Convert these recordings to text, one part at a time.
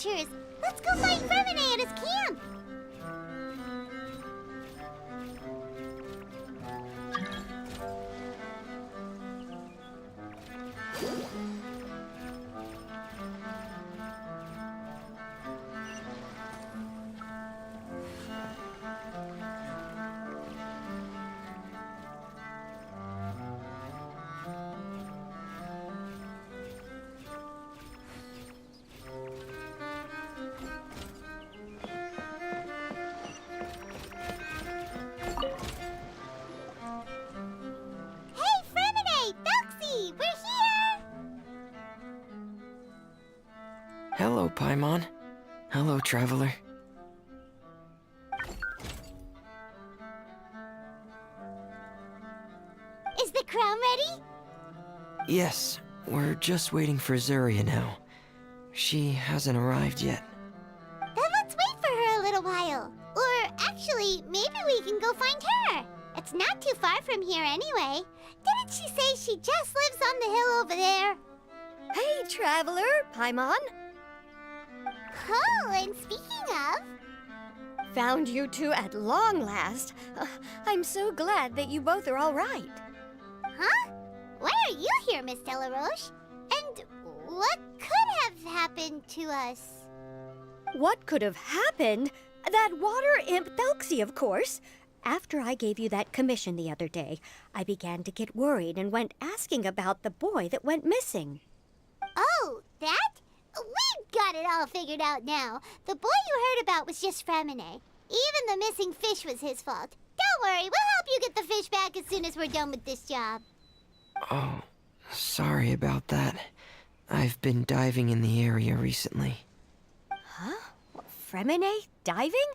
adventures. Let's go find Fermine at his camp. Hello, Paimon. Hello, traveler. Is the crown ready? Yes, we're just waiting for Zuria now. She hasn't arrived yet. Then let's wait for her a little while. Or actually, maybe we can go find her. It's not too far from here anyway. Didn't she say she just lives on the hill over there? Hey, traveler, Paimon. Oh, and speaking of... Found you two at long last. I'm so glad that you both are all right. Huh? Why are you here, Miss Delaroche? And what could have happened to us? What could have happened? That water imp Thelxie, of course. After I gave you that commission the other day, I began to get worried and went asking about the boy that went missing. Oh, that? We've got it all figured out now. The boy you heard about was just Fremine. Even the missing fish was his fault. Don't worry, we'll help you get the fish back as soon as we're done with this job. Oh, sorry about that. I've been diving in the area recently. Huh? Fremine? Diving?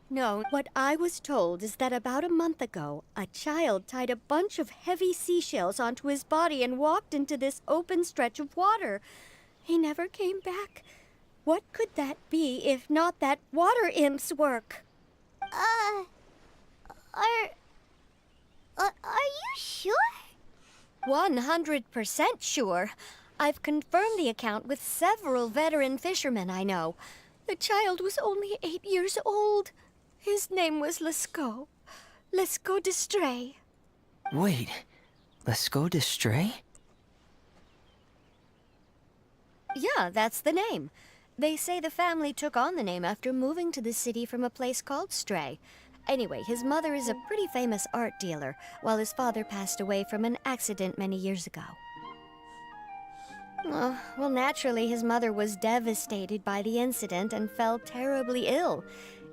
No, what I was told is that about a month ago, a child tied a bunch of heavy seashells onto his body and walked into this open stretch of water. He never came back. What could that be if not that water imp's work? Are you sure? 100% sure. I've confirmed the account with several veteran fishermen I know. The child was only 8 years old. His name was Lescaut. Lescaut d'Estray. Wait, Lescaut d'Estray? Yeah, that's the name. They say the family took on the name after moving to the city from a place called Stray. Anyway, his mother is a pretty famous art dealer, while his father passed away from an accident many years ago. Well, naturally, his mother was devastated by the incident and fell terribly ill.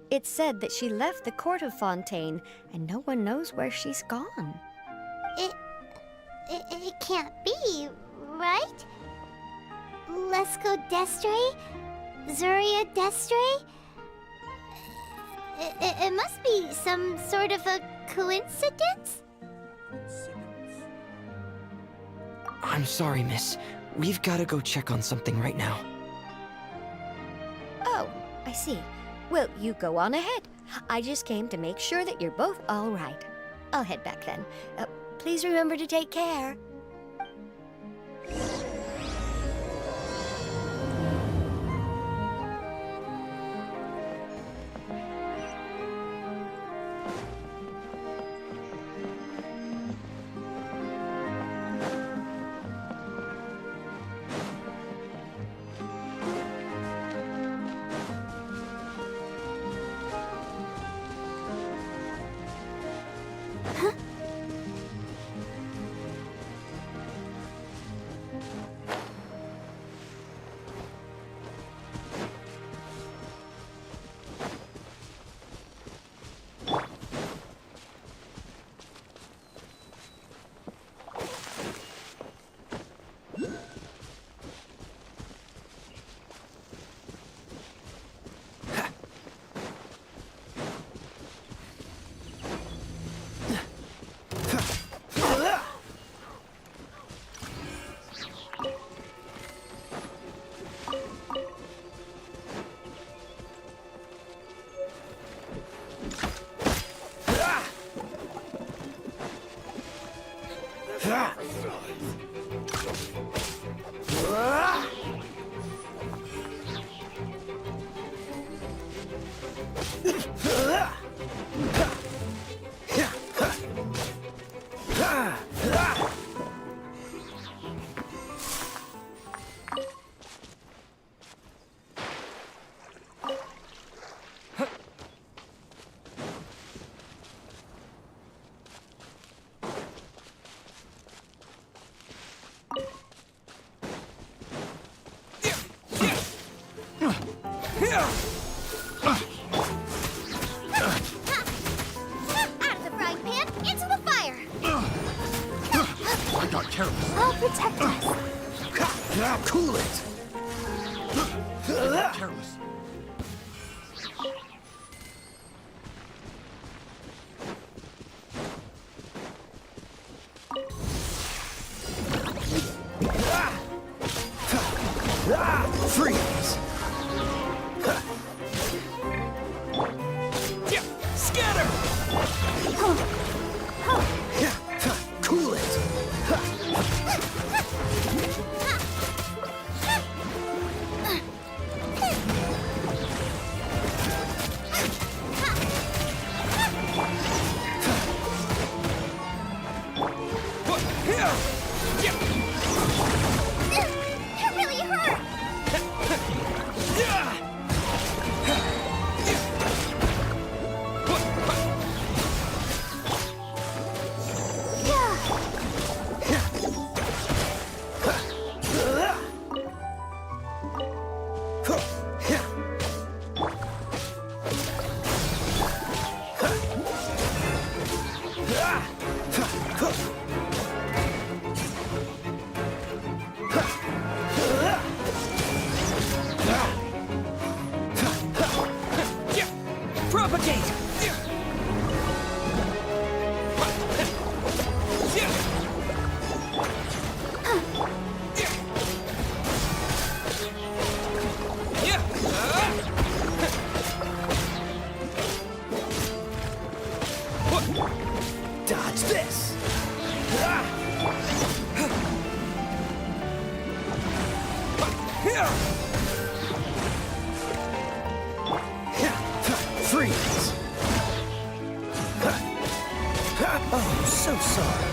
It's said that she left the court of Fontaine, and no one knows where she's gone. It can't be, right? Lescaut d'Estray? Zuria d'Estray? It must be some sort of a coincidence? I'm sorry, miss. We've got to go check on something right now. Oh, I see. Well, you go on ahead. I just came to make sure that you're both all right. I'll head back then. Please remember to take care. Out of the frying pan, into the fire! I got careless. I'll protect us. Cool it. Careless. Freeze! Scatter! Cool it! It really hurt! Propagate! Dodge this! Freeze! Oh, so sorry.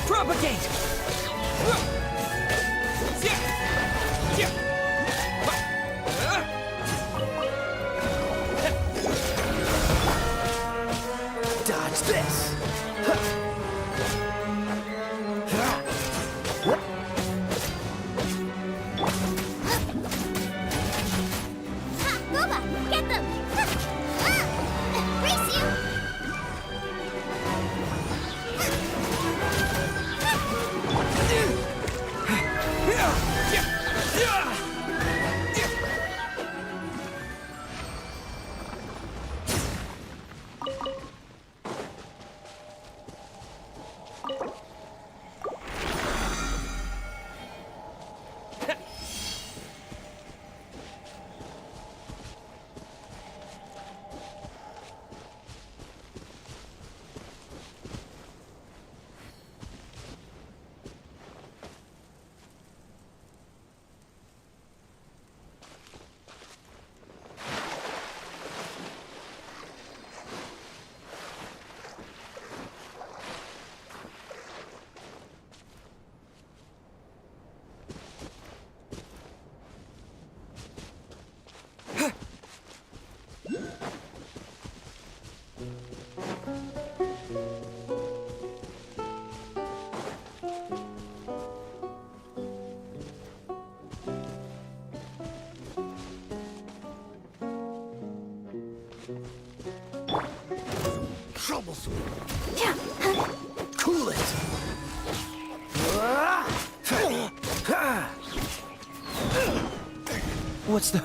Propagate! Dodge this! Booba, get them! Brace you! Troublesome. Cool it! What's the...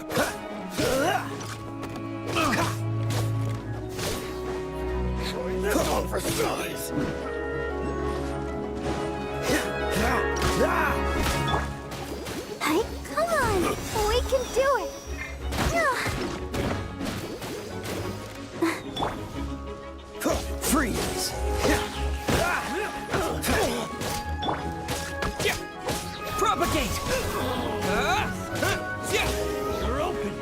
That's all for size. Hey, come on! We can do it! Freeze! Propagate! You're open.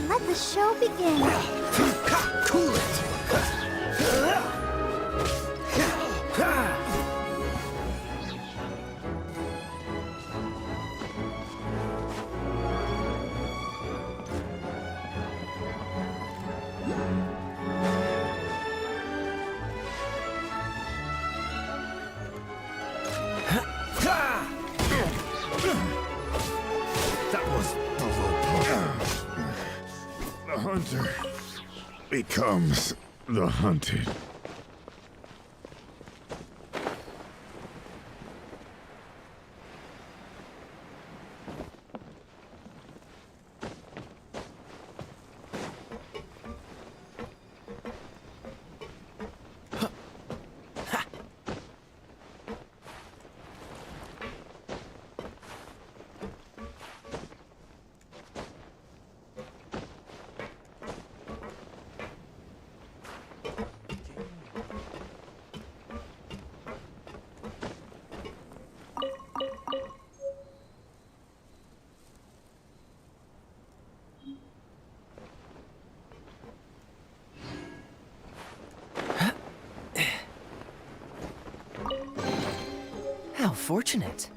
Let the show begin. Cool it! That was provoking. The hunter becomes the hunted. How fortunate.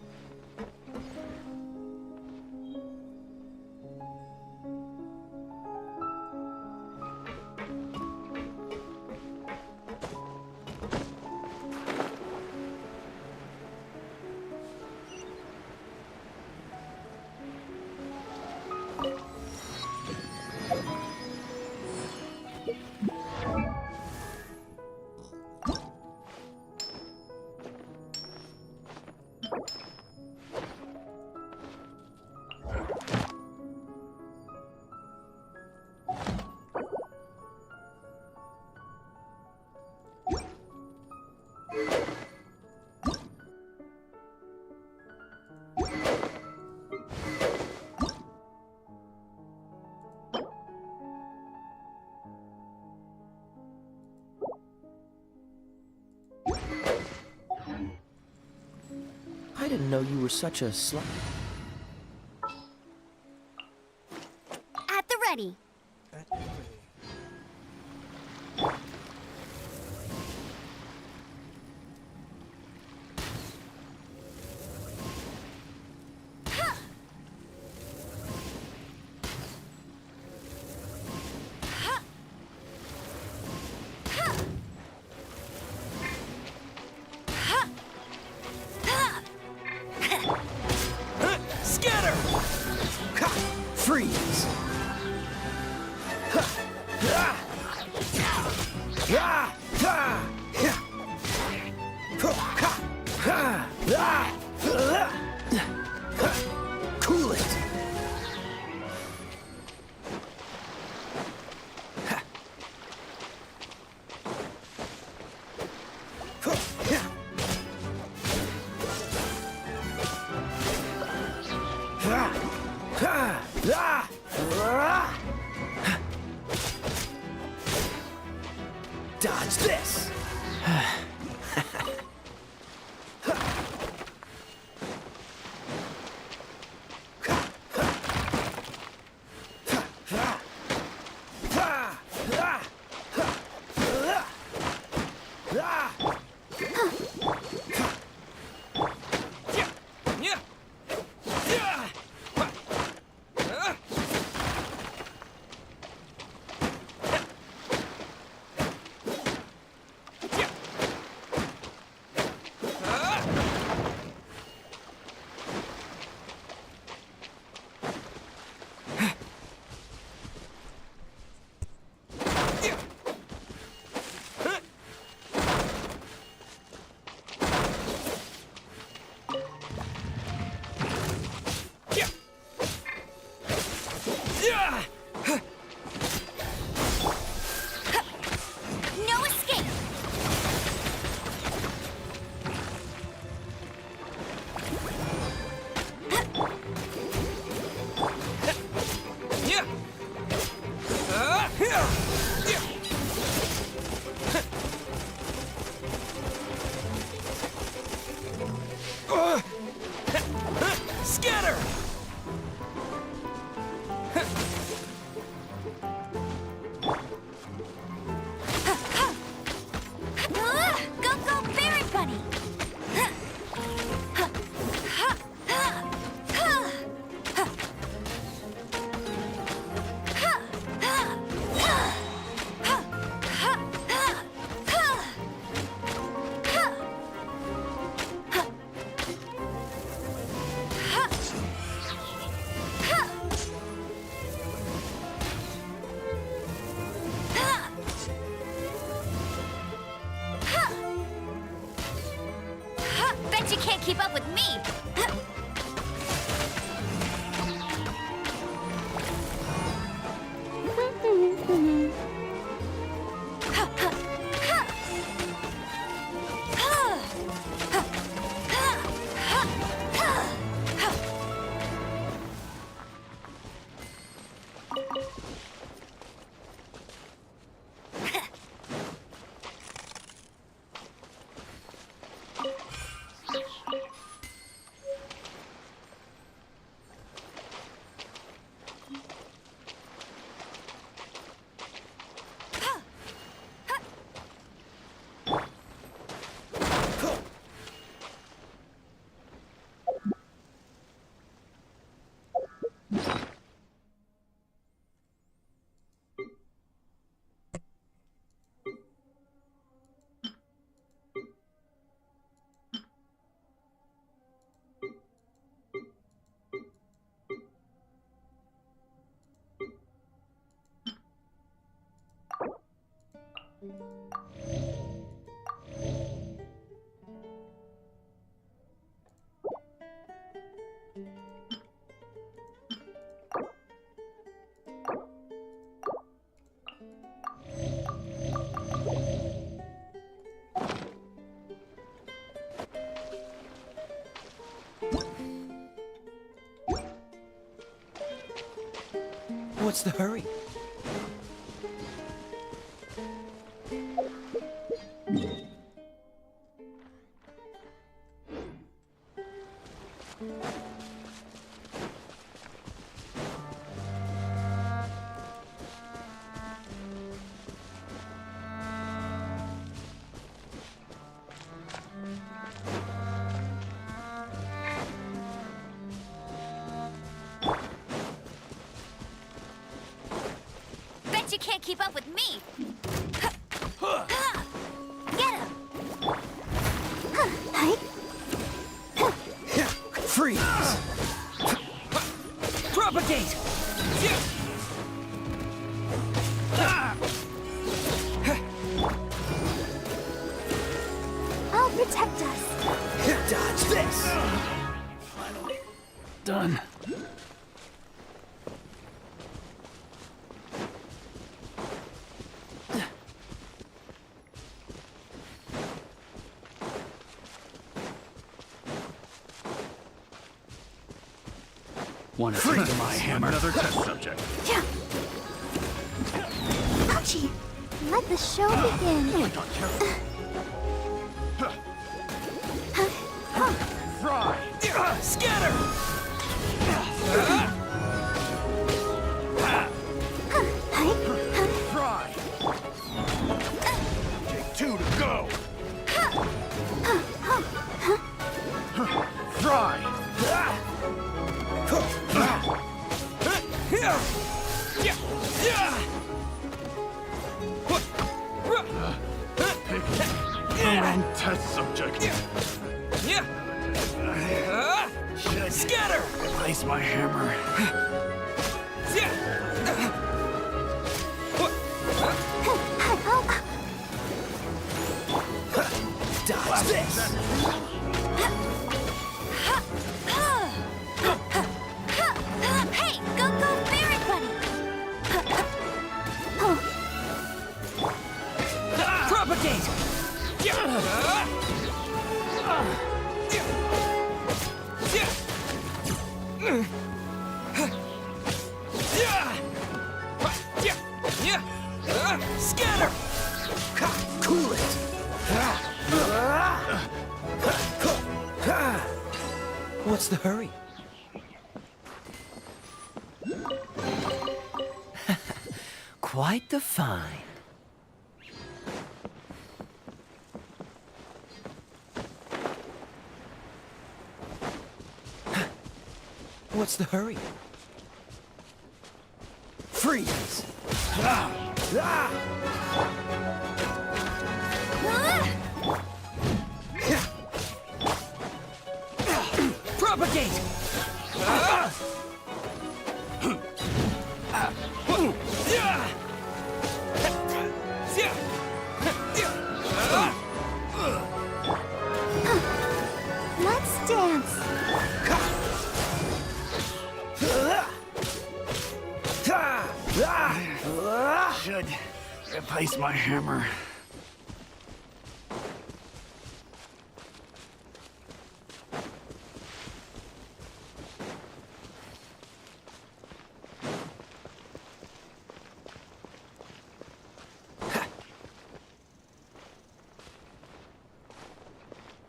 I didn't know you were such a slut. At the ready. Scatter! Freeze! Cool it! Dodge this! Bet you can't keep up with me! What's the hurry? Bet you can't keep up with me! Get him! Freeze! Propagate! I'll protect us. Dodge this! Finally. Done. Want to take my hammer? Another test subject. Ouchie! Let the show begin. Fry! Scatter! Fry! Take two to go! Fry! And test subject. Should Scatter! replace my hammer. Dodge this! Hey, go Fairy Bunny! Propagate! Scatter! Cool it! What's the hurry? Quite the find. What's the hurry? Freeze! Propagate! Replace my hammer.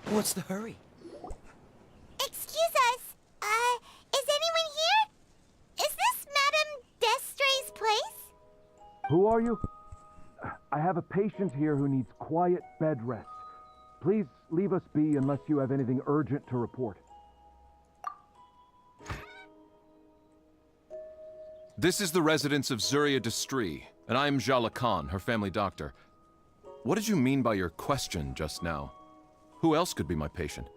What's the hurry? Excuse us. Is anyone here? Is this Madame Destray's place? Who are you? I have a patient here who needs quiet bed rest. Please leave us be unless you have anything urgent to report. This is the residence of Zuria Destri, and I'm Jala Khan, her family doctor. What did you mean by your question just now? Who else could be my patient?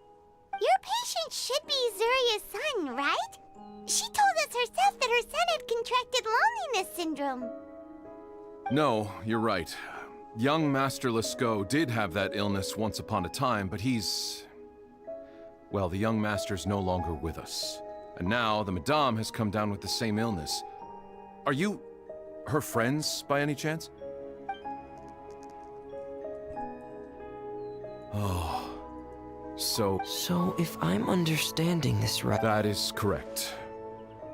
Your patient should be Zuria's son, right? She told us herself that her son had contracted loneliness syndrome. No, you're right. Young Master Lescaut did have that illness once upon a time, but well, the young master's no longer with us. And now the Madame has come down with the same illness. Are you her friends, by any chance? Oh, So if I'm understanding this right... That is correct.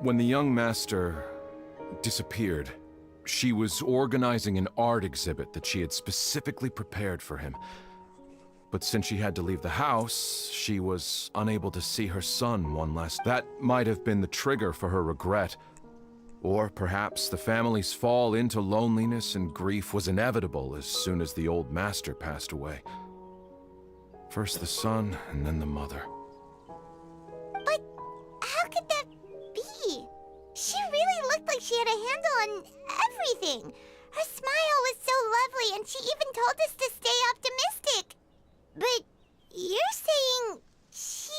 When the young master disappeared, she was organizing an art exhibit that she had specifically prepared for him. But since she had to leave the house, she was unable to see her son one last... That might have been the trigger for her regret. Or perhaps the family's fall into loneliness and grief was inevitable as soon as the old master passed away. First the son, and then the mother. But how could that be? She really looked like she had a handle on everything. Her smile was so lovely, and she even told us to stay optimistic. But you're saying she...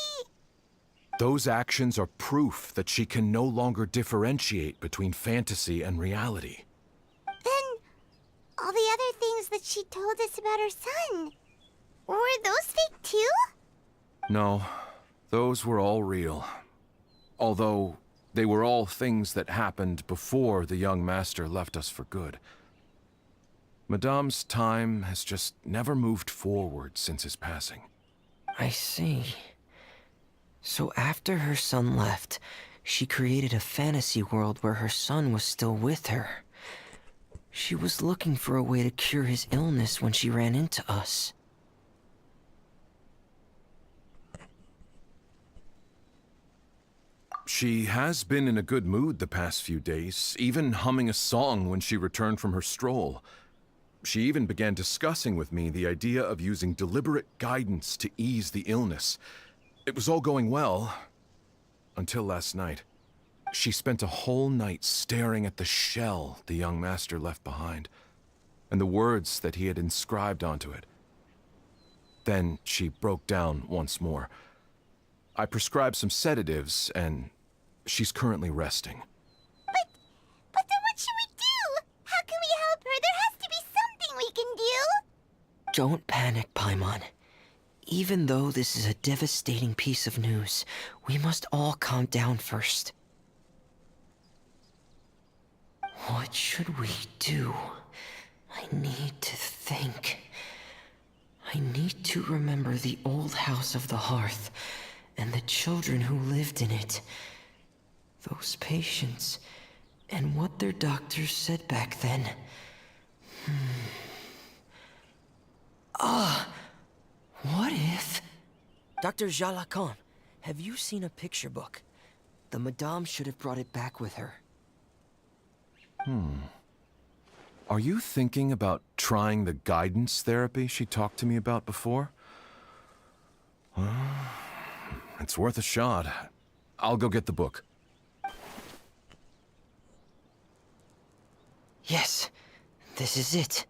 Those actions are proof that she can no longer differentiate between fantasy and reality. Then all the other things that she told us about her son, were those fake too? No, those were all real. Although they were all things that happened before the young master left us for good. Madame's time has just never moved forward since his passing. I see. So after her son left, she created a fantasy world where her son was still with her. She was looking for a way to cure his illness when she ran into us. She has been in a good mood the past few days, even humming a song when she returned from her stroll. She even began discussing with me the idea of using deliberate guidance to ease the illness. It was all going well, until last night. She spent a whole night staring at the shell the young master left behind, and the words that he had inscribed onto it. Then she broke down once more. I prescribed some sedatives, and she's currently resting. But then what should we do? How can we help her? There has to be something we can do. Don't panic, Paimon. Even though this is a devastating piece of news, we must all calm down first. What should we do? I need to think. I need to remember the old house of the hearth and the children who lived in it. Those patients, and what their doctors said back then. What if... Dr. Jala Khan, have you seen a picture book? The Madame should have brought it back with her. Are you thinking about trying the guidance therapy she talked to me about before? It's worth a shot. I'll go get the book. Yes, this is it.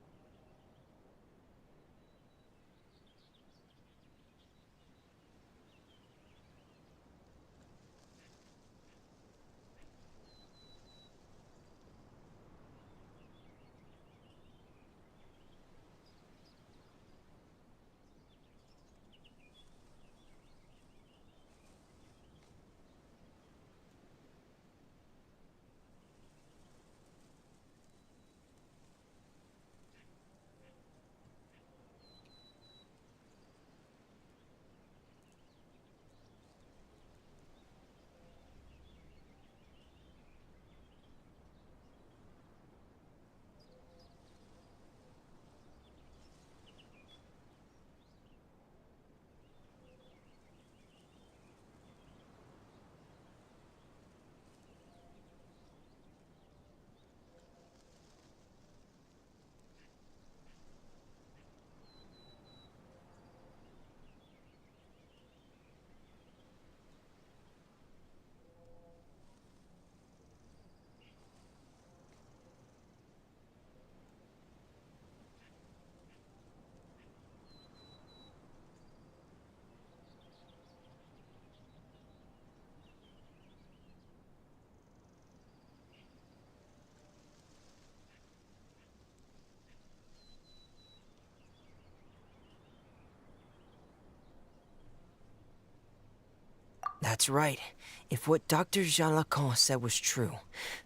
That's right. If what Dr. Jean Lacan said was true,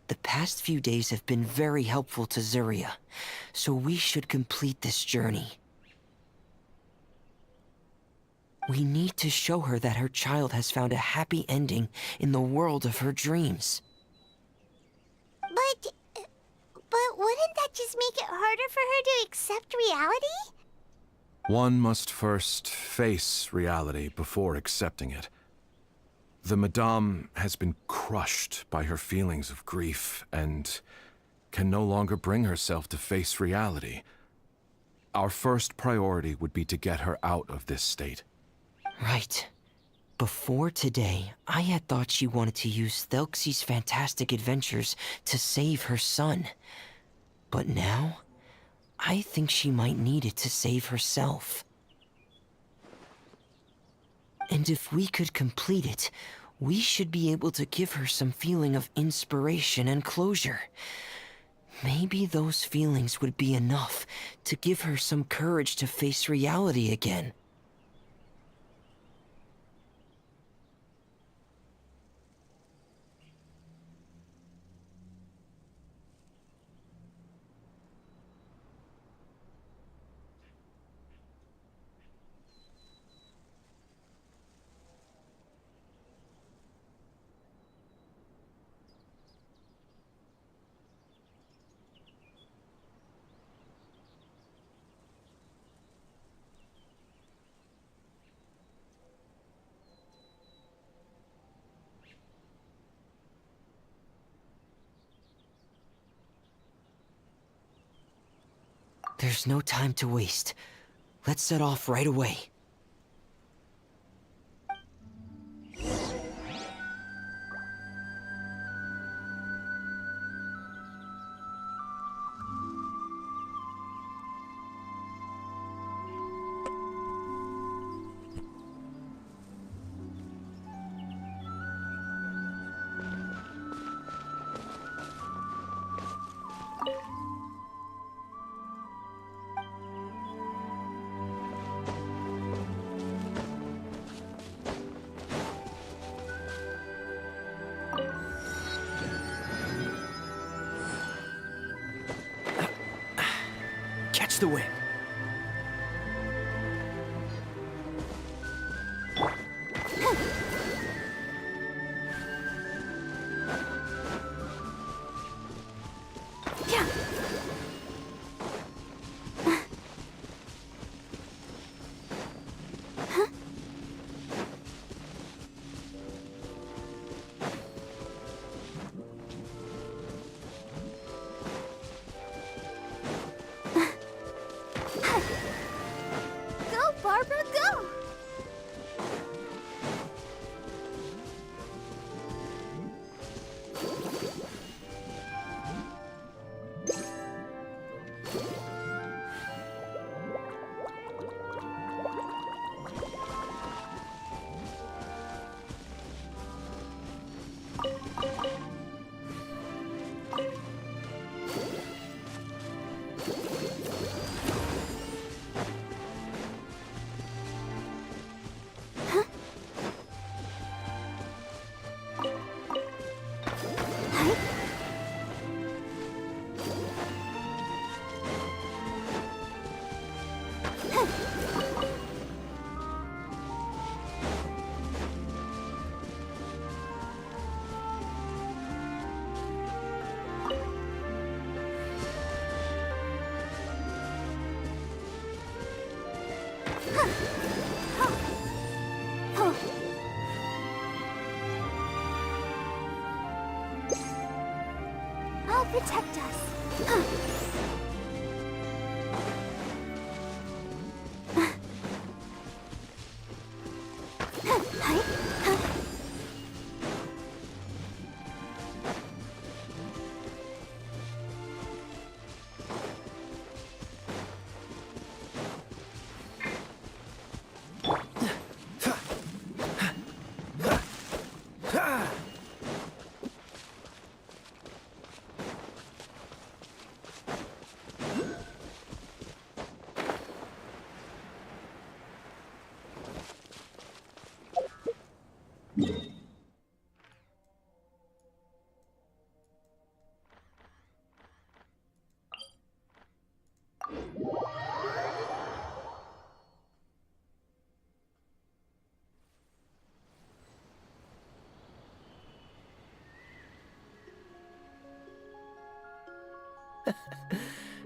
the past few days have been very helpful to Zuria, so we should complete this journey. We need to show her that her child has found a happy ending in the world of her dreams. But wouldn't that just make it harder for her to accept reality? One must first face reality before accepting it. The Madame has been crushed by her feelings of grief and can no longer bring herself to face reality. Our first priority would be to get her out of this state. Right. Before today, I had thought she wanted to use Thelxie's fantastic adventures to save her son. But now, I think she might need it to save herself. And if we could complete it, we should be able to give her some feeling of inspiration and closure. Maybe those feelings would be enough to give her some courage to face reality again. There's no time to waste. Let's set off right away. Catch the wind. Go, Barbara, go! I'll protect us.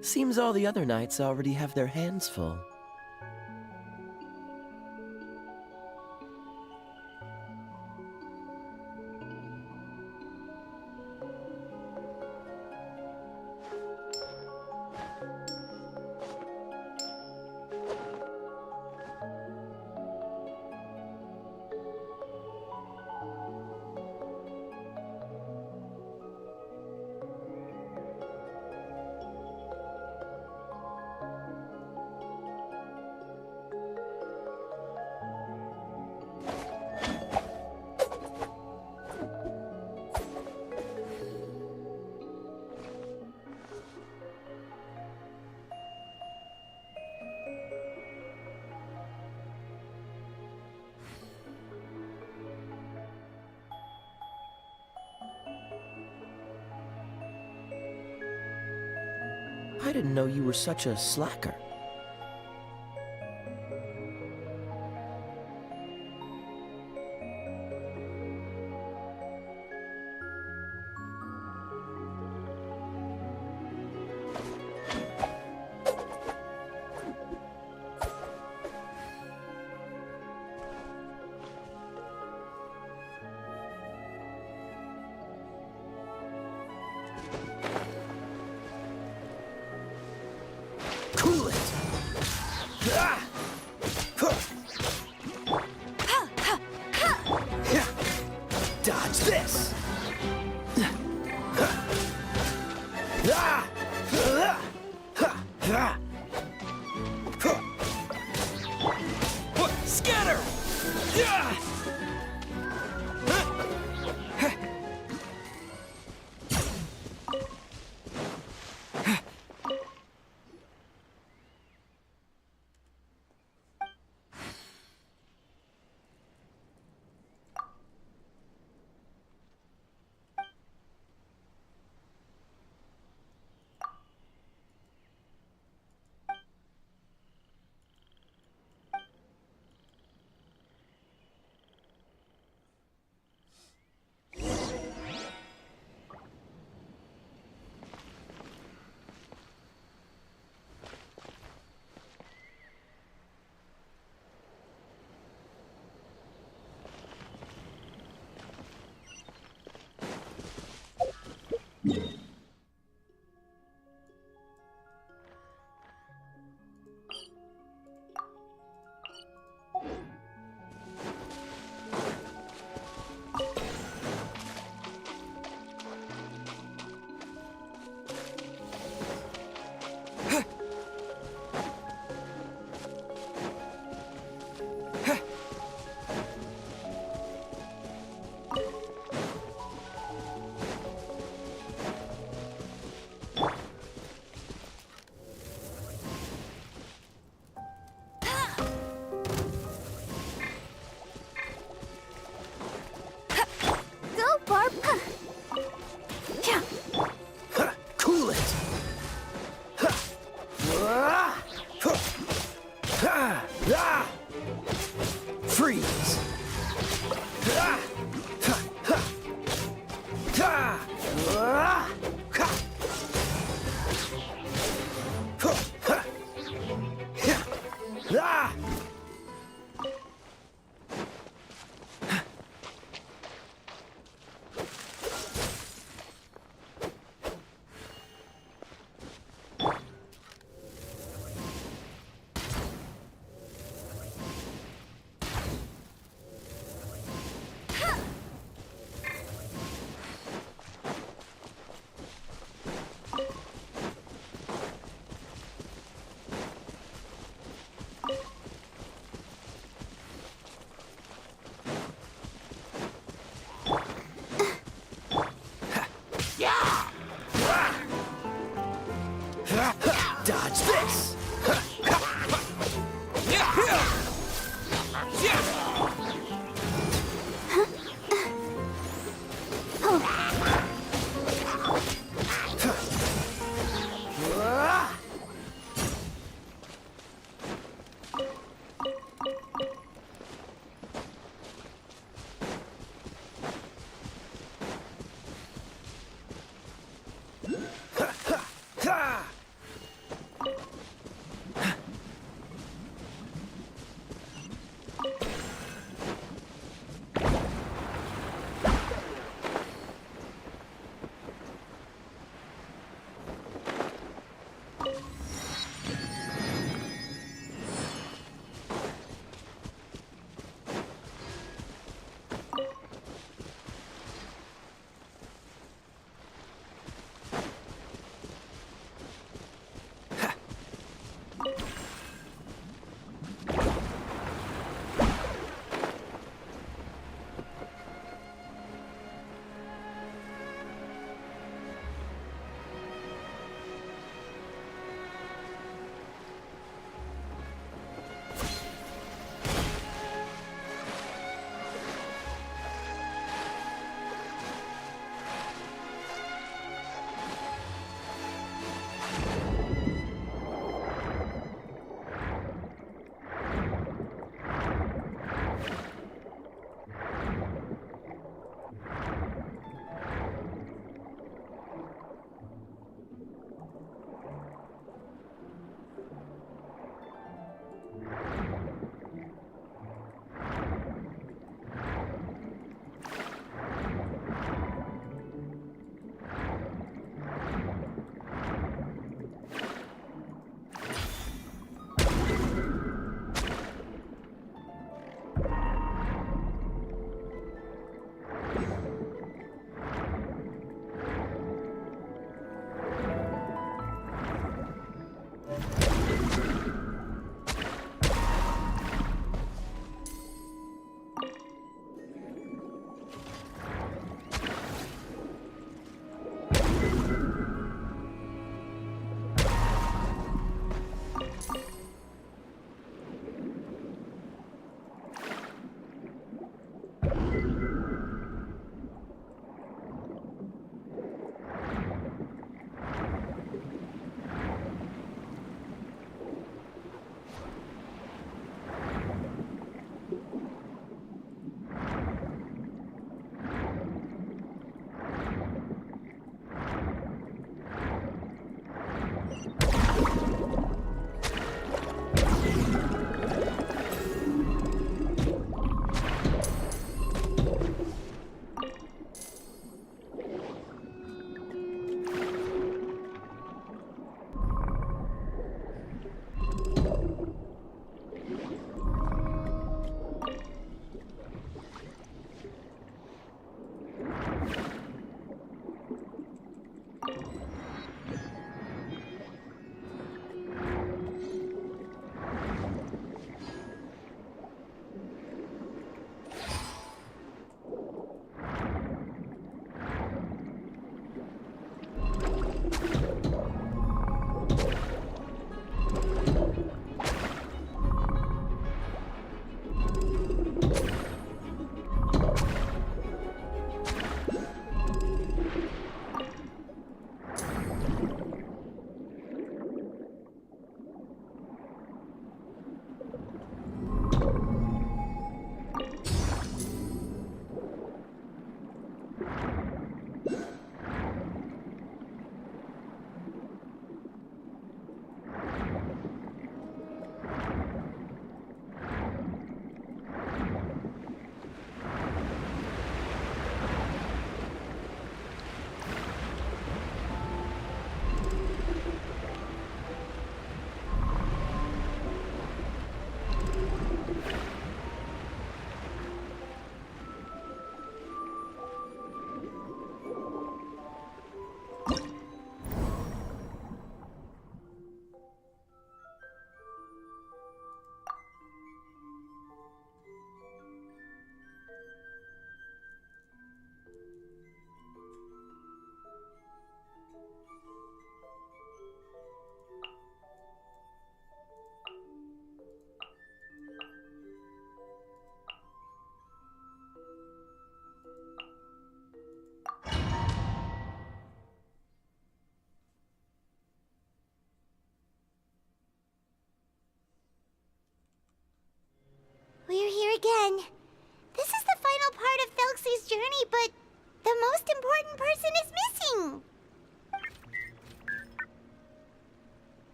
Seems all the other knights already have their hands full. I didn't know you were such a slacker. Cool it! Dodge this! Scatter! Cool it! Freeze! Dodge this!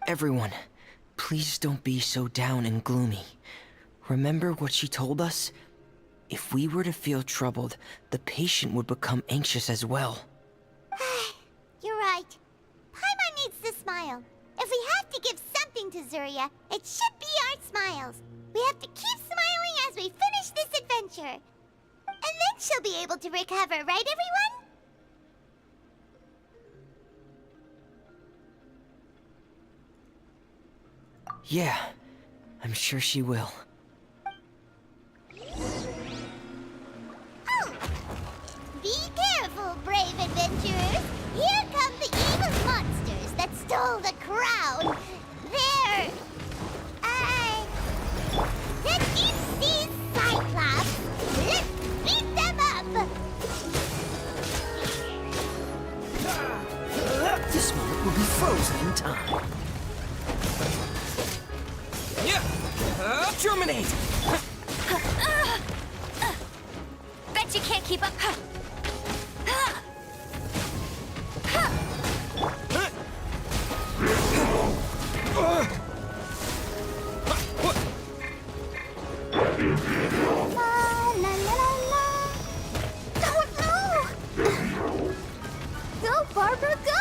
Everyone, please don't be so down and gloomy. Remember what she told us? If we were to feel troubled, the patient would become anxious as well. You're right. Paimon needs to smile. If we have to give something to Zuria, it should be our smiles. We have to keep smiling as we finish this adventure. And then she'll be able to recover, right, everyone? Yeah, I'm sure she will. Oh! Be careful, brave adventurers! Here come the evil monsters that stole the crown! They're... the deep-sea Cyclops! Let's beat them up! This moment will be frozen in time. Germinate! Bet you can't keep up. La la la la la! Oh no! Go, Barbara, go!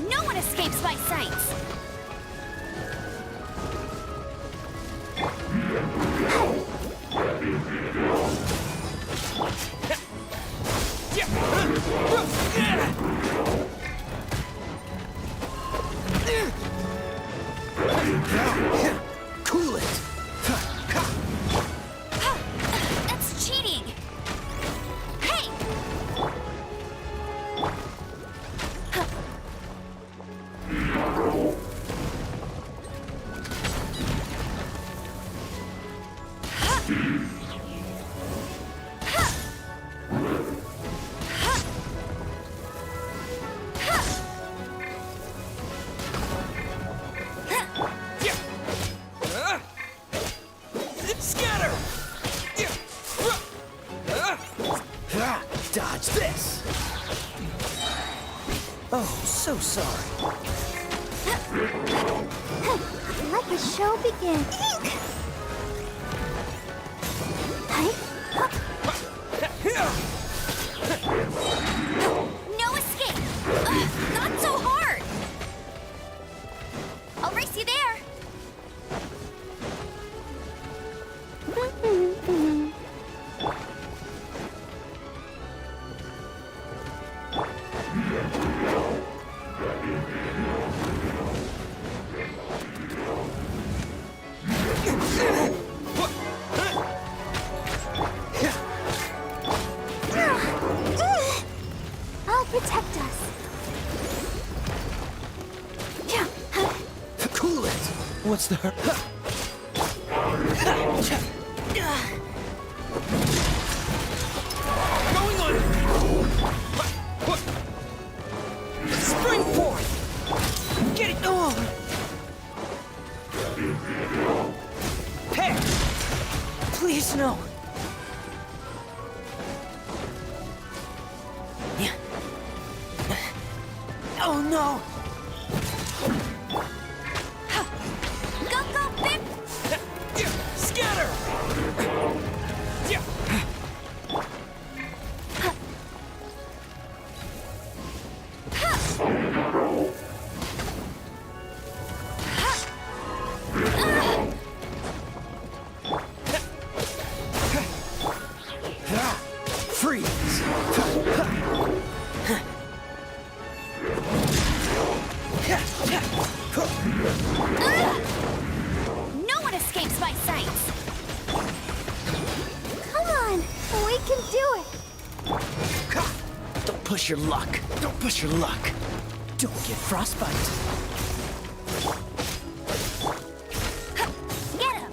No one escapes my sights. Cool it! That's cheating. Hey! Scatter! Dodge this! Oh, so sorry. Let the show begin. No escape! Not so hard! I'll race you there! I'll protect us. Cool it! What's the hurt? Going on! Spring forth! Get it on! Hey! Please, no! Oh no! Go, go, Bip! Scatter! Freeze! No one escapes my sights! Come on, we can do it. Don't push your luck. Don't push your luck. Don't get frostbite. Get him!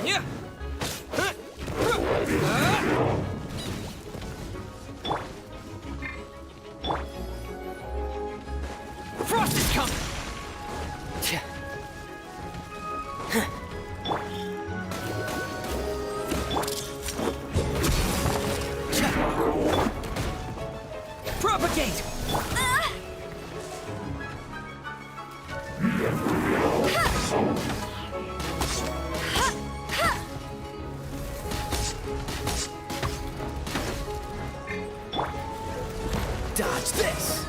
Yeah. Propagate! Dodge this!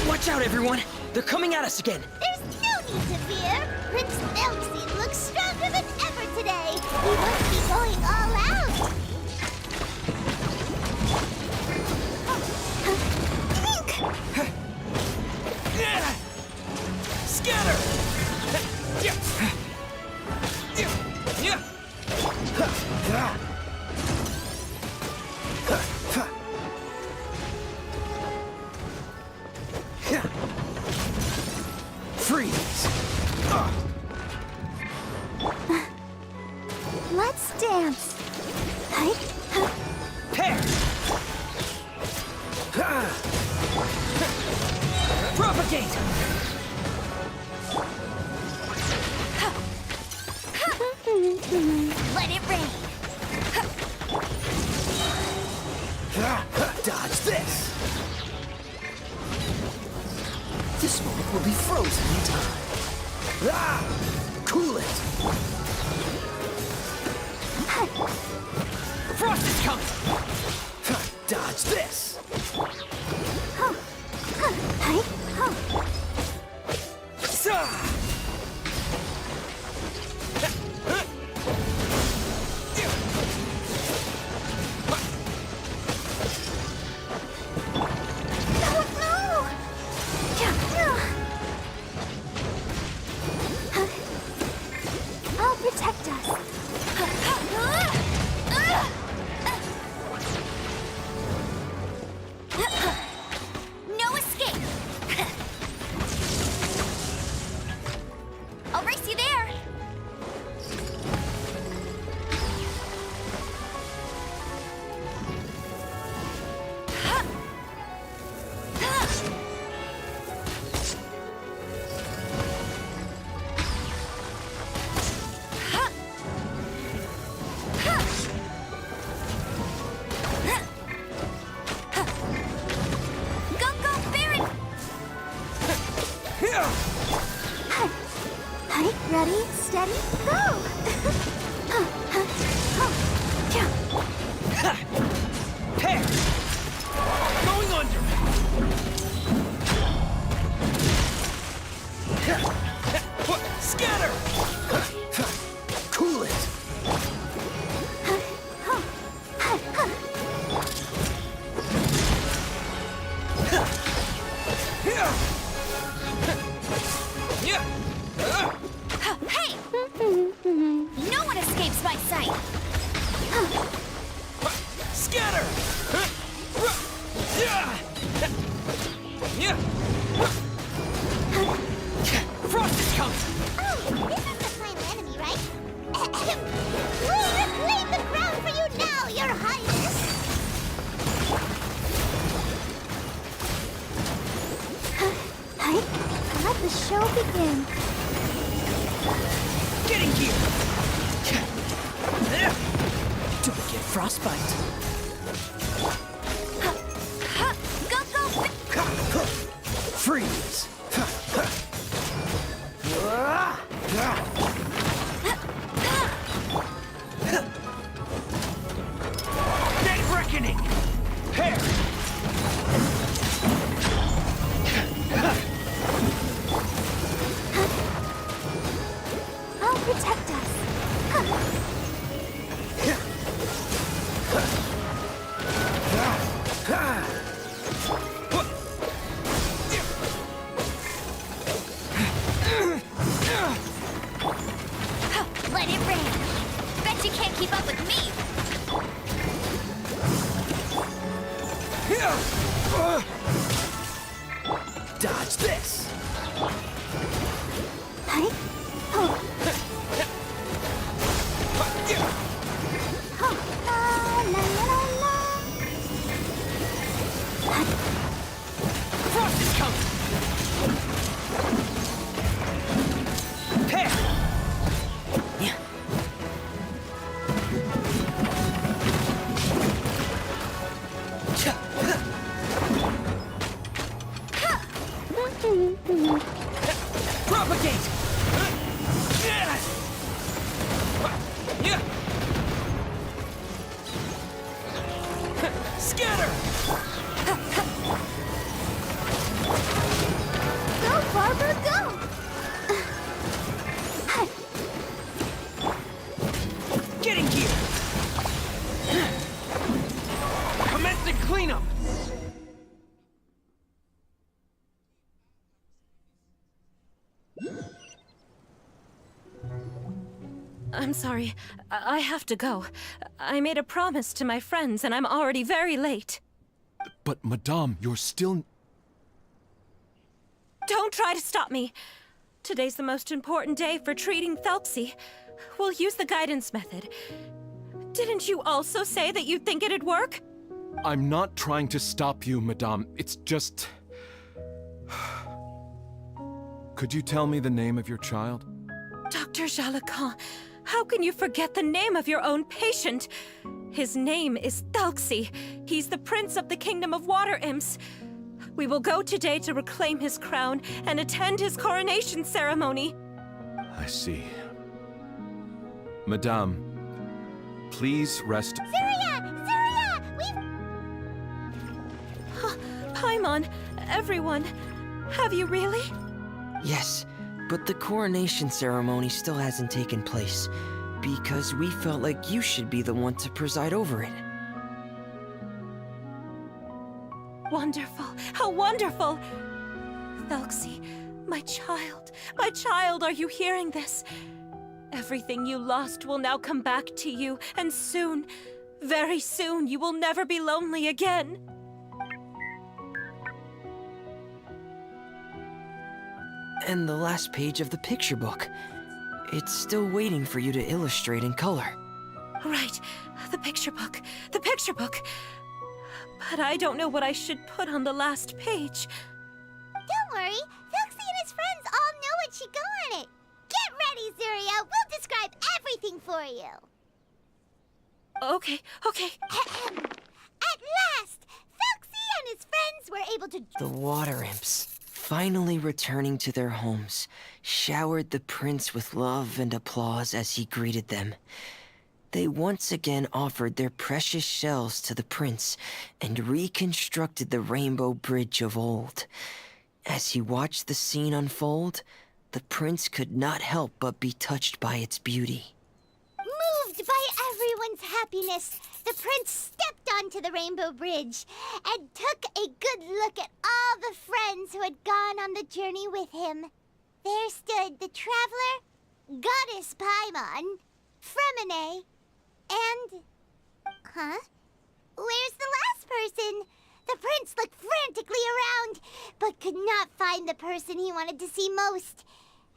Watch out, everyone! They're coming at us again! There's no need to fear. Prince Milkseed looks stronger than ever today. He must be going all out. Scatter! Freeze! Let's dance. Pair! Propagate! Let it rain. Dodge this! This moment will be frozen in time. Cool it! Frost is coming! Dodge this! I'll protect us. No escape. I'll race you there. Go, go, Baron! Ready, steady, go! Pair! Going under! Scatter! Cool it! Hey! No one escapes my sight. Scatter! Frost is coming! Oh, this is the final enemy, right? We'll reclaim the crown for you now, Your Highness. Let the show begin. Getting here! Don't get frostbite! Go, go, Freeze! Dead reckoning! Pair! I'll protect us. let it rain. Bet you can't keep up with me. Dodge this! Frost is coming! Pair! I'm sorry. I have to go. I made a promise to my friends, and I'm already very late. But, Madame, you're still... Don't try to stop me. Today's the most important day for treating Thelxie. We'll use the guidance method. Didn't you also say that you think it'd work? I'm not trying to stop you, Madame. It's just... Could you tell me the name of your child? Dr. Jalacan, how can you forget the name of your own patient? His name is Thelxie. He's the prince of the kingdom of water imps. We will go today to reclaim his crown and attend his coronation ceremony. I see. Madame, please rest... Zuria! Zuria! Paimon, everyone, have you really? Yes, but the coronation ceremony still hasn't taken place, because we felt like you should be the one to preside over it. Wonderful! How wonderful! Thelxie, my child, are you hearing this? Everything you lost will now come back to you, and soon, very soon, you will never be lonely again. And the last page of the picture book. It's still waiting for you to illustrate in color. Right, the picture book. But I don't know what I should put on the last page. Don't worry, Thelxie and his friends all know what should go on it. Get ready, Zuria. We'll describe everything for you. Okay. At last, Thelxie and his friends were able to... The water imps, finally returning to their homes, showered the prince with love and applause as he greeted them. They once again offered their precious shells to the prince and reconstructed the rainbow bridge of old. As he watched the scene unfold, the prince could not help but be touched by its beauty. Moved by everyone's happiness, the prince stepped onto the rainbow bridge and took a good look at all the friends who had gone on the journey with him. There stood the traveler, Goddess Paimon, Fremine, and... Huh? Where's the last person? The prince looked frantically around, but could not find the person he wanted to see most.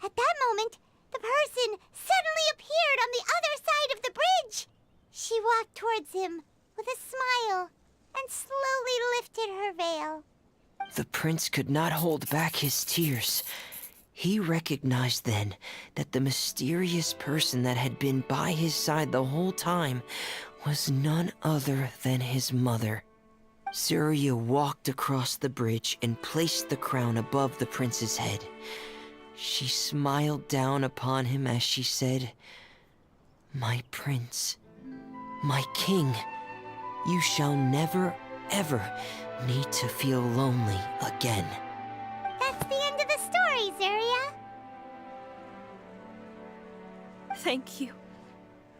At that moment, the person suddenly appeared on the other side of the bridge. She walked towards him with a smile and slowly lifted her veil. The prince could not hold back his tears. He recognized then that the mysterious person that had been by his side the whole time was none other than his mother. Zuria walked across the bridge and placed the crown above the prince's head. She smiled down upon him as she said, "My prince, my king, you shall never, ever need to feel lonely again." That's the end of the story, Zuria. Thank you.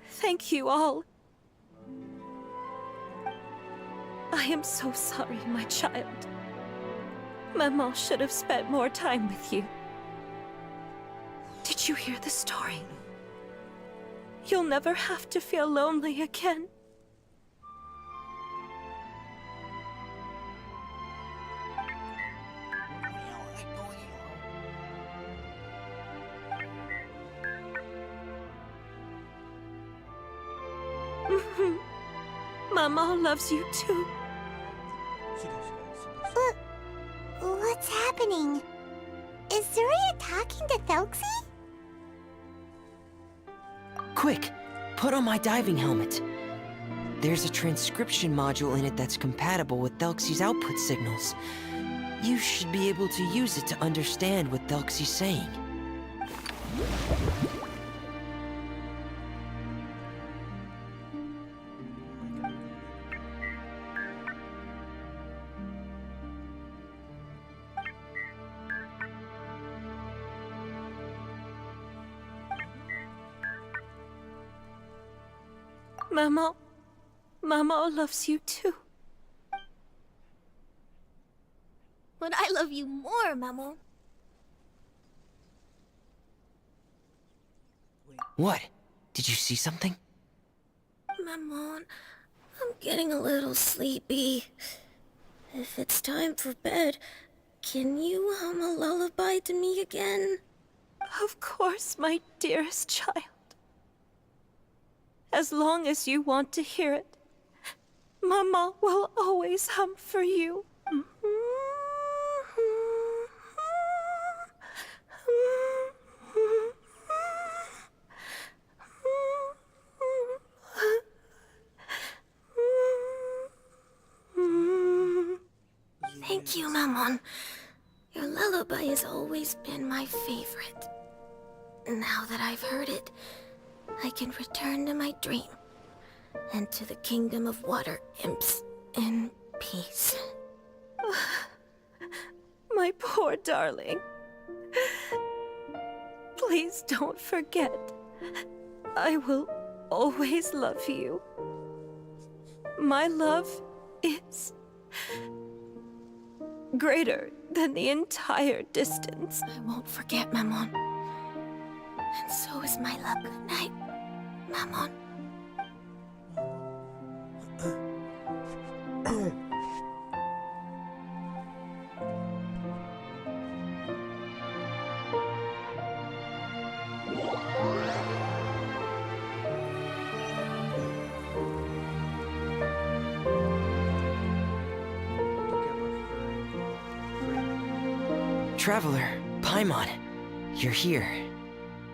Thank you all. I am so sorry, my child. Maman should have spent more time with you. Did you hear the story? You'll never have to feel lonely again. Mama loves you too. What's happening? Is Zuria talking to Thelxie? Quick, put on my diving helmet. There's a transcription module in it that's compatible with Thelxie's output signals. You should be able to use it to understand what Thelxie's saying. Mama loves you too. But I love you more, Mamo. What? Did you see something? Maman, I'm getting a little sleepy. If it's time for bed, can you hum a lullaby to me again? Of course, my dearest child. As long as you want to hear it, Mama will always hum for you. Thank you, Maman. Your lullaby has always been my favorite. Now that I've heard it, I can return to my dream and to the kingdom of water imps in peace. My poor darling. Please don't forget. I will always love you. My love is greater than the entire distance. I won't forget, Maman. And so is my love. Good night, Maman. Traveler, Paimon, you're here.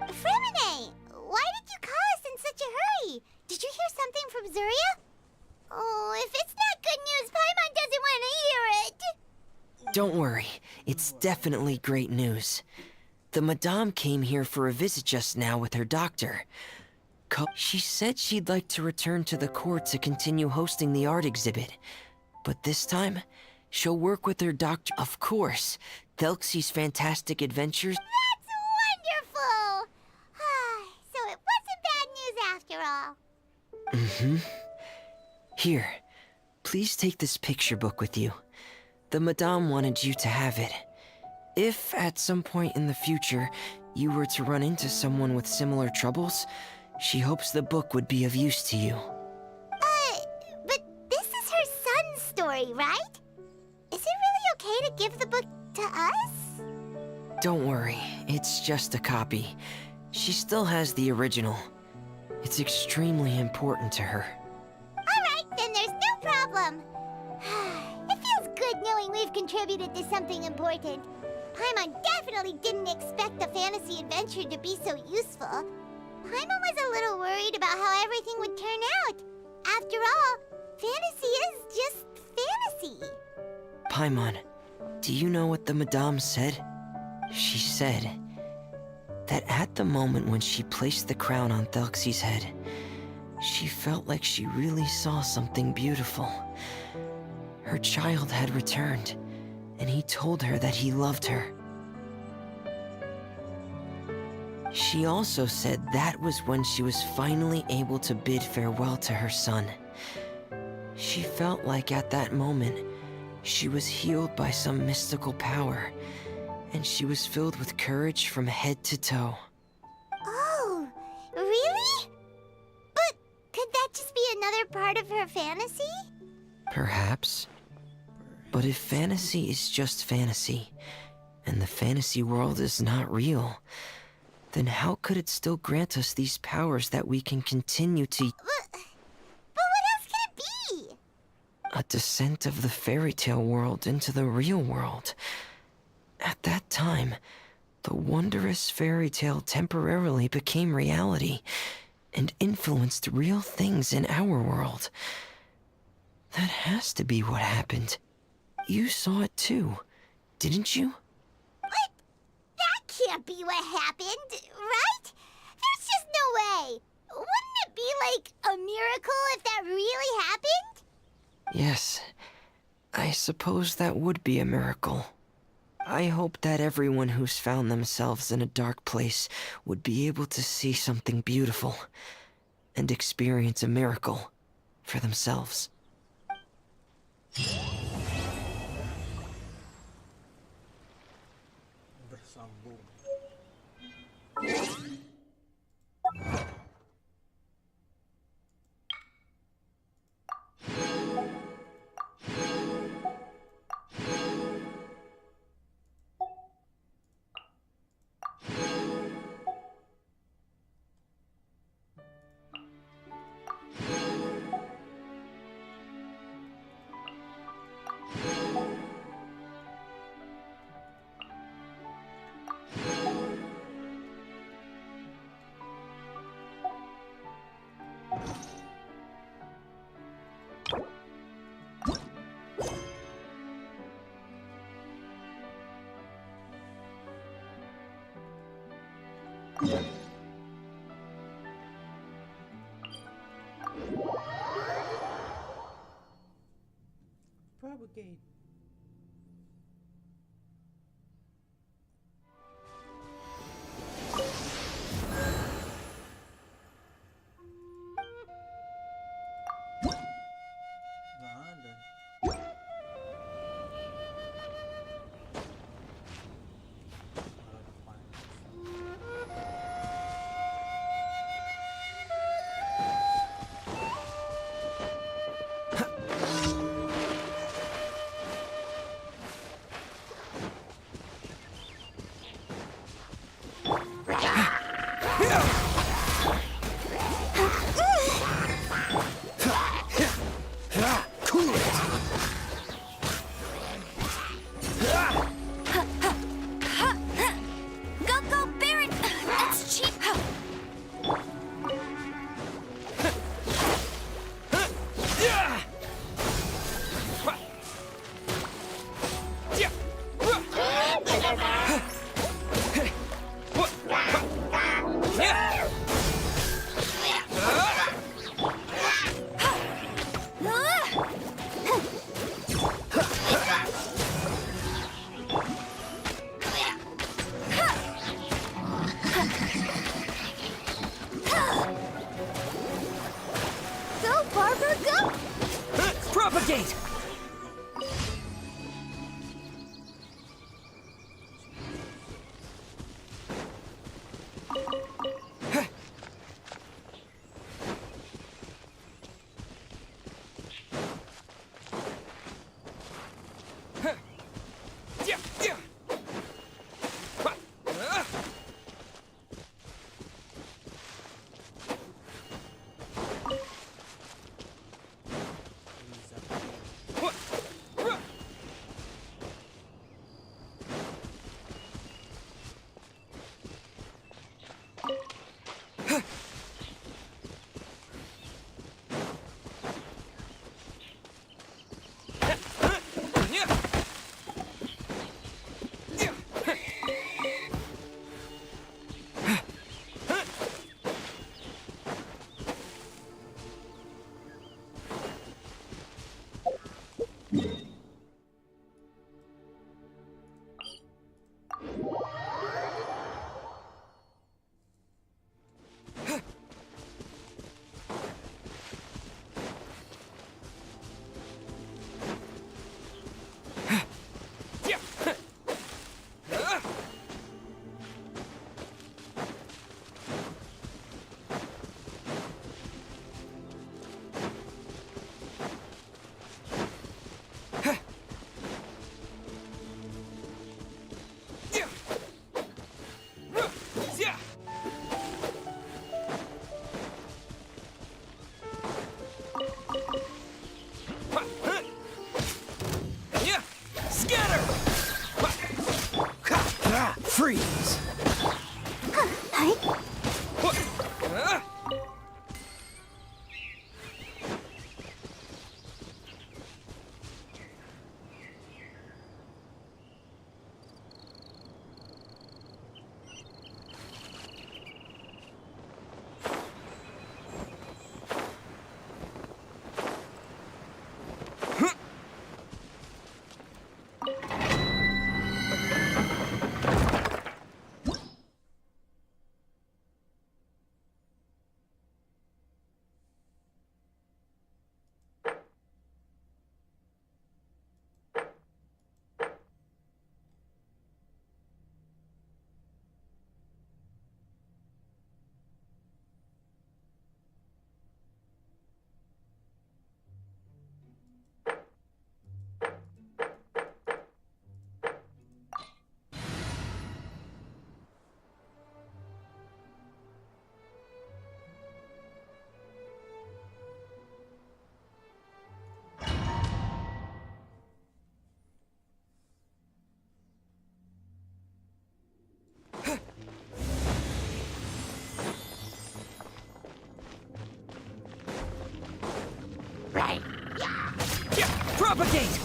Fremine, why did you call us in such a hurry? Did you hear something from Zuria? Oh, if it's not good news, Paimon doesn't want to hear it. Don't worry, it's definitely great news. The Madame came here for a visit just now with her doctor. She said she'd like to return to the court to continue hosting the art exhibit. But this time, she'll work with her doctor. Of course, Thelxie's fantastic adventures. That's wonderful! So it wasn't bad news after all. Mm-hmm. Here, please take this picture book with you. The Madame wanted you to have it. If, at some point in the future, you were to run into someone with similar troubles, she hopes the book would be of use to you. But this is her son's story, right? Is it really okay to give the book to us? Don't worry, it's just a copy. She still has the original. It's extremely important to her. Alright, then there's no problem. It feels good knowing we've contributed to something important. Paimon definitely didn't expect the fantasy adventure to be so useful. Paimon was a little worried about how everything would turn out. After all, fantasy is just fantasy. Paimon, do you know what the Madame said? She said that at the moment when she placed the crown on Thelxie's head, she felt like she really saw something beautiful. Her child had returned, and he told her that he loved her. She also said that was when she was finally able to bid farewell to her son. She felt like at that moment, she was healed by some mystical power, and she was filled with courage from head to toe. Oh, really? But could that just be another part of her fantasy? Perhaps. But if fantasy is just fantasy, and the fantasy world is not real, then how could it still grant us these powers that we can continue to... But what else could it be? A descent of the fairy tale world into the real world. At that time, the wondrous fairy tale temporarily became reality and influenced real things in our world. That has to be what happened. You saw it too, didn't you? What? That can't be what happened, right? There's just no way. Wouldn't it be like a miracle if that really happened? Yes, I suppose that would be a miracle. I hope that everyone who's found themselves in a dark place would be able to see something beautiful and experience a miracle for themselves. Propagate. Nggak ada. Malah depan. Go, go, Barrett! That's cheap! Go, Barbara, go! Propagate! Freeze! Propagate!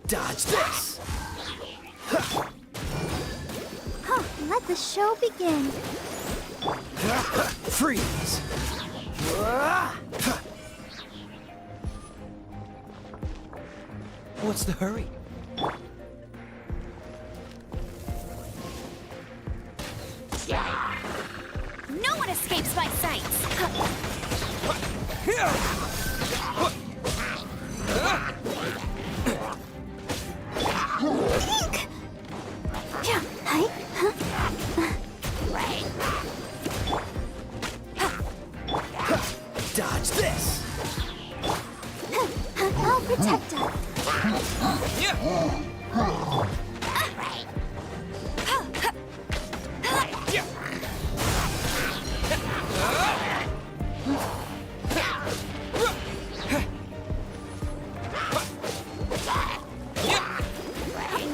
Dodge this! Let the show begin. Freeze! What's the hurry? No one escapes my sights! Dodge this! I'll protect us.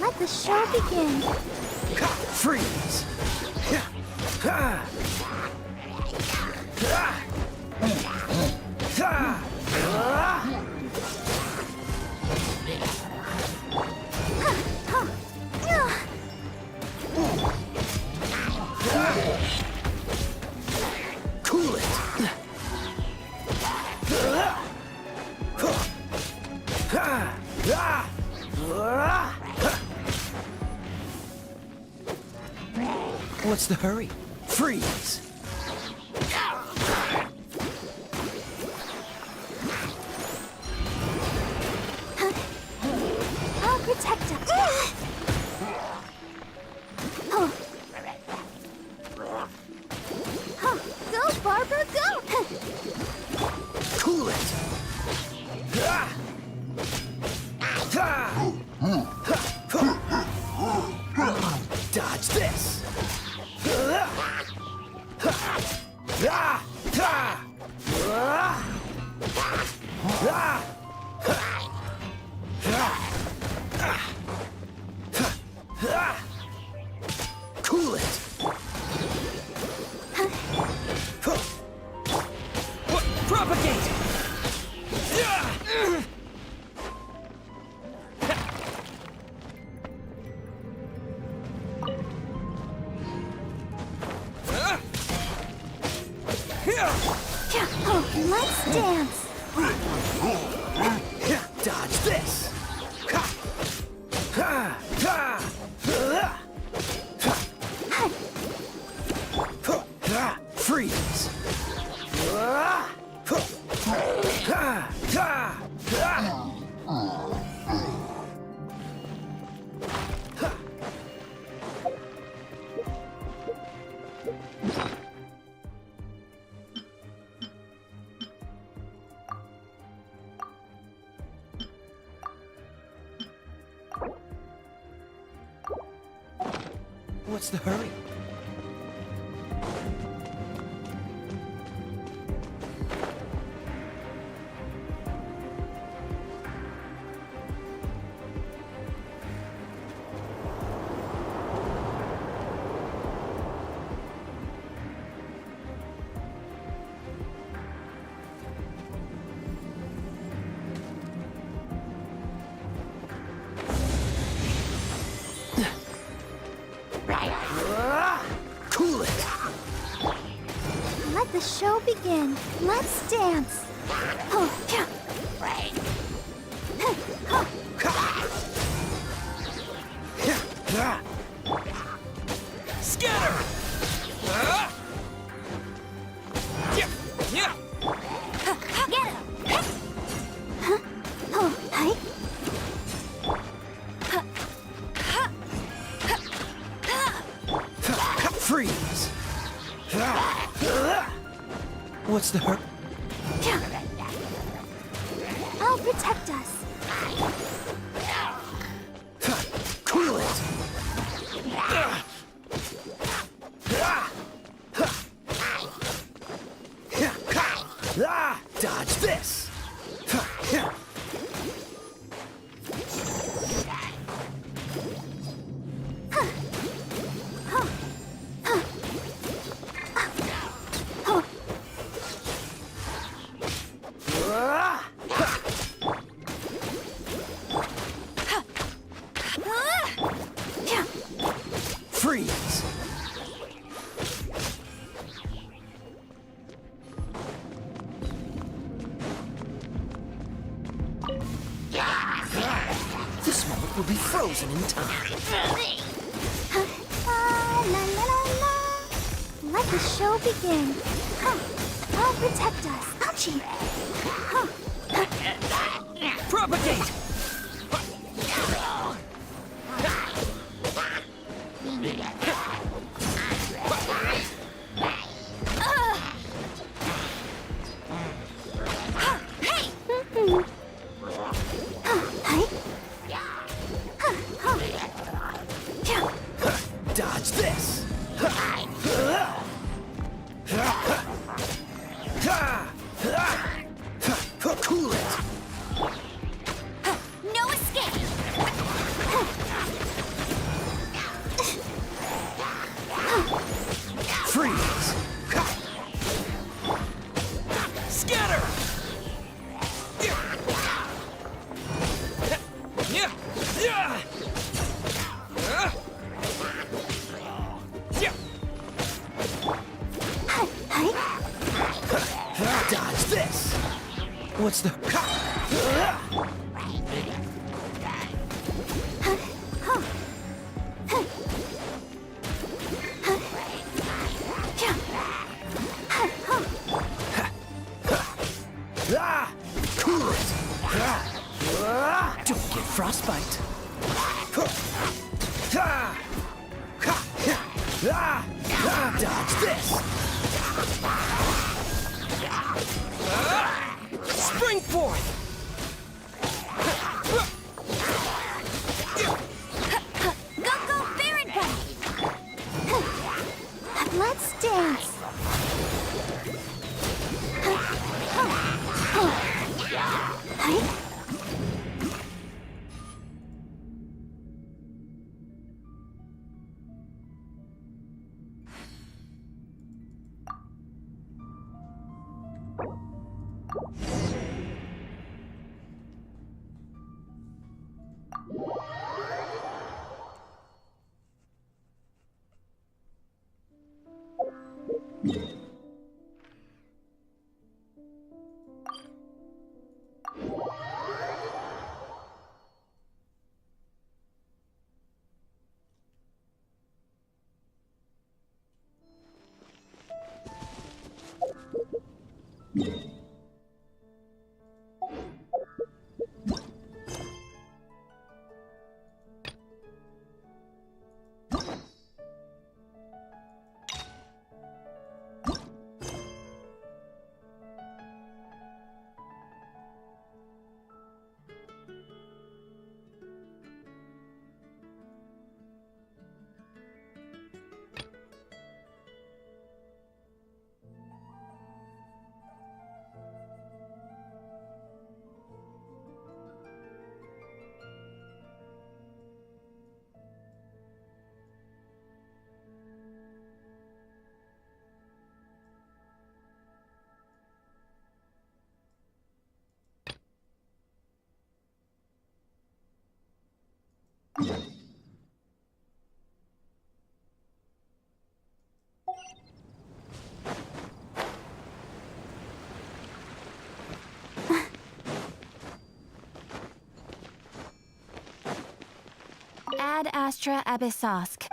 Let the show begin. Freeze! Cool it! What's the hurry? Freeze! I'll protect us. Go, Barbara, go! Cool it! Dodge this! Cool it! Propagate! Let's dance. Dodge this! Freeze! What's the hurry? Cool it! Let the show begin. Let's dance. Scatter! Freeze! What's the hurt? I'll protect us. Cool it! Dodge this! Earth will be frozen in time. La la la la. Let the show begin. I'll protect us. Ouchie. Propagate! Dodge this! Cool it! No escape! Freeze! Scatter! Dodge this! What's the... Cool it! Don't get frostbite. Dodge this! Spring forth! Go, go, Baron Ball! Let's dance. Ad Astra Abyssosk.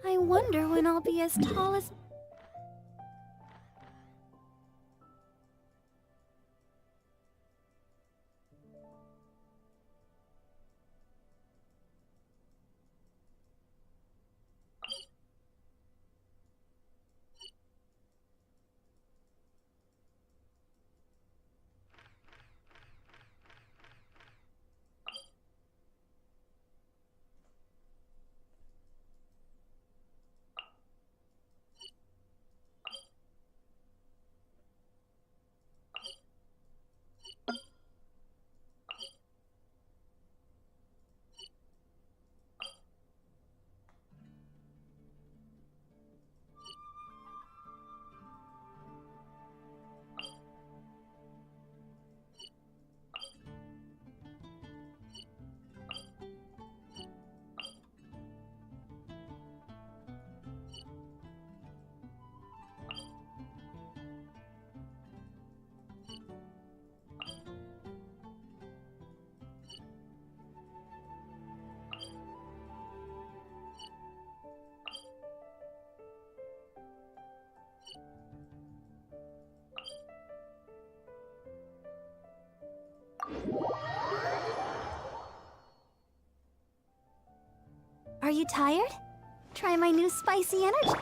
I wonder when I'll be as tall as... you tired? Try my new spicy energy.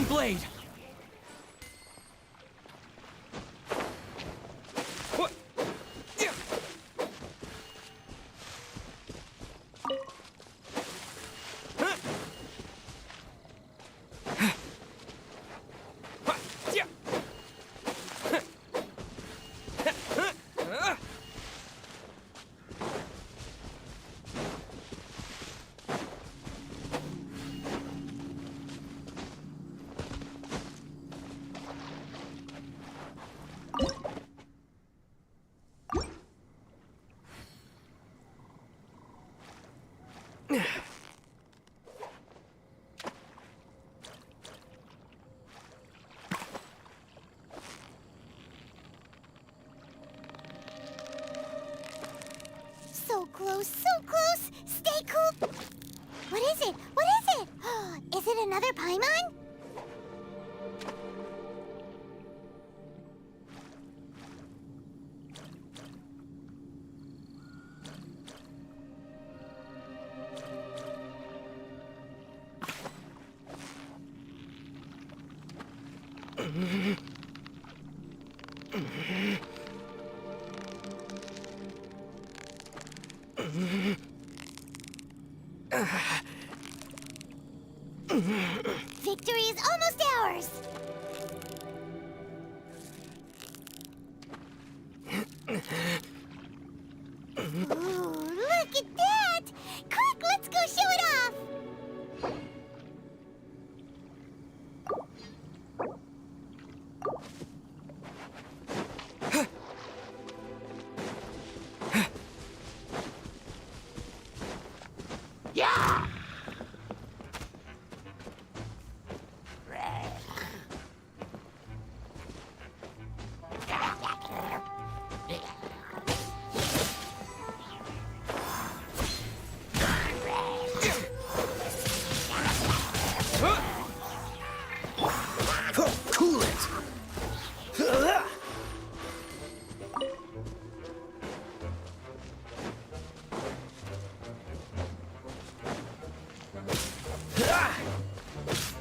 Blade! So close, so close! Stay cool! What is it? What is it? Is it another Paimon? Victory is almost ours! Ooh, look at that! Quick, let's go show it off!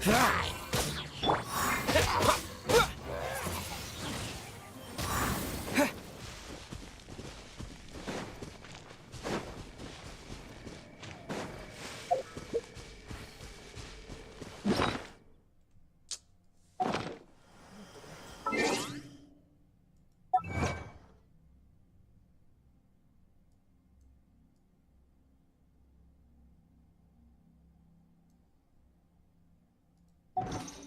Ah!